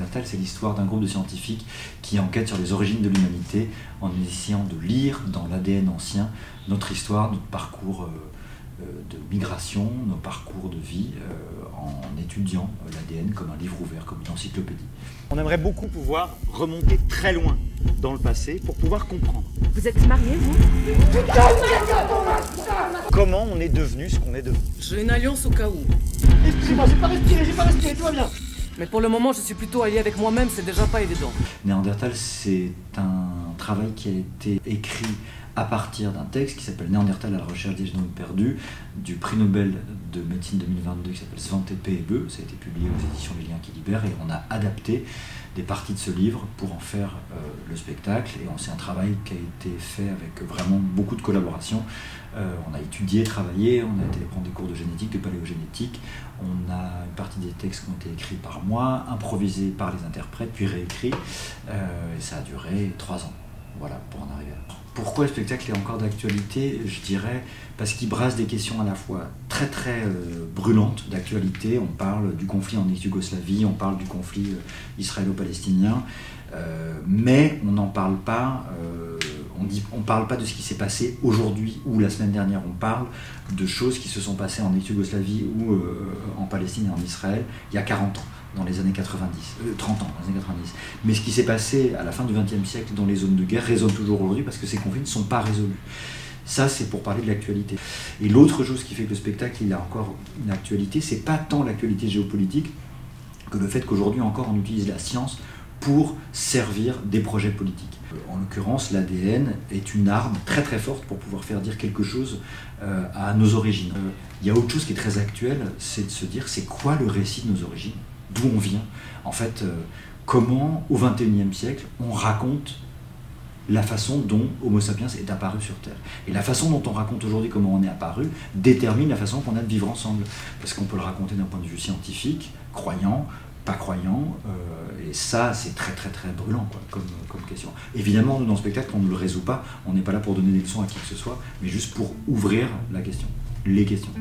Néandertal, c'est l'histoire d'un groupe de scientifiques qui enquêtent sur les origines de l'humanité en essayant de lire dans l'ADN ancien notre histoire, notre parcours de migration, nos parcours de vie, en étudiant l'ADN comme un livre ouvert, comme une encyclopédie. On aimerait beaucoup pouvoir remonter très loin dans le passé pour pouvoir comprendre. Vous êtes marié, vous? Comment on est devenu ce qu'on est devenu. J'ai une alliance au cas où. Excusez-moi, j'ai pas respiré, tout va bien. Mais pour le moment, je suis plutôt allié avec moi-même, c'est déjà pas évident. Néandertal, c'est un travail qui a été écrit à partir d'un texte qui s'appelle Néandertal à la recherche des génomes perdus, du prix Nobel de médecine 2022 qui s'appelle Svante Pääbo. Ça a été publié aux éditions Les Liens qui libèrent et on a adapté des parties de ce livre pour en faire le spectacle. Et c'est un travail qui a été fait avec vraiment beaucoup de collaboration. On a étudié, travaillé, on a été prendre des cours de génétique, de paléogénétique. On a une partie des textes qui ont été écrits par moi, improvisés par les interprètes, puis réécrits. Et ça a duré 3 ans. Voilà, pour en arriver là. Pourquoi le spectacle est encore d'actualité? Je dirais parce qu'il brasse des questions à la fois très brûlantes d'actualité. On parle du conflit en ex-Yougoslavie, on parle du conflit israélo-palestinien, mais on n'en parle pas, on parle pas de ce qui s'est passé aujourd'hui ou la semaine dernière. On parle de choses qui se sont passées en ex-Yougoslavie ou en Palestine et en Israël il y a 40 ans. Dans les années 30 ans, dans les années 90. Mais ce qui s'est passé à la fin du XXe siècle dans les zones de guerre résonne toujours aujourd'hui parce que ces conflits ne sont pas résolus. Ça, c'est pour parler de l'actualité. Et l'autre chose qui fait que le spectacle il a encore une actualité, c'est pas tant l'actualité géopolitique que le fait qu'aujourd'hui encore on utilise la science pour servir des projets politiques. En l'occurrence, l'ADN est une arme très forte pour pouvoir faire dire quelque chose à nos origines. Il y a autre chose qui est très actuelle, c'est de se dire c'est quoi le récit de nos origines ? D'où on vient, en fait, comment au XXIe siècle on raconte la façon dont Homo sapiens est apparu sur Terre. Et la façon dont on raconte aujourd'hui comment on est apparu détermine la façon qu'on a de vivre ensemble. Parce qu'on peut le raconter d'un point de vue scientifique, croyant, pas croyant, et ça c'est très brûlant quoi, comme question. Évidemment, nous dans le spectacle, on ne le résout pas, on n'est pas là pour donner des leçons à qui que ce soit, mais juste pour ouvrir la question, les questions.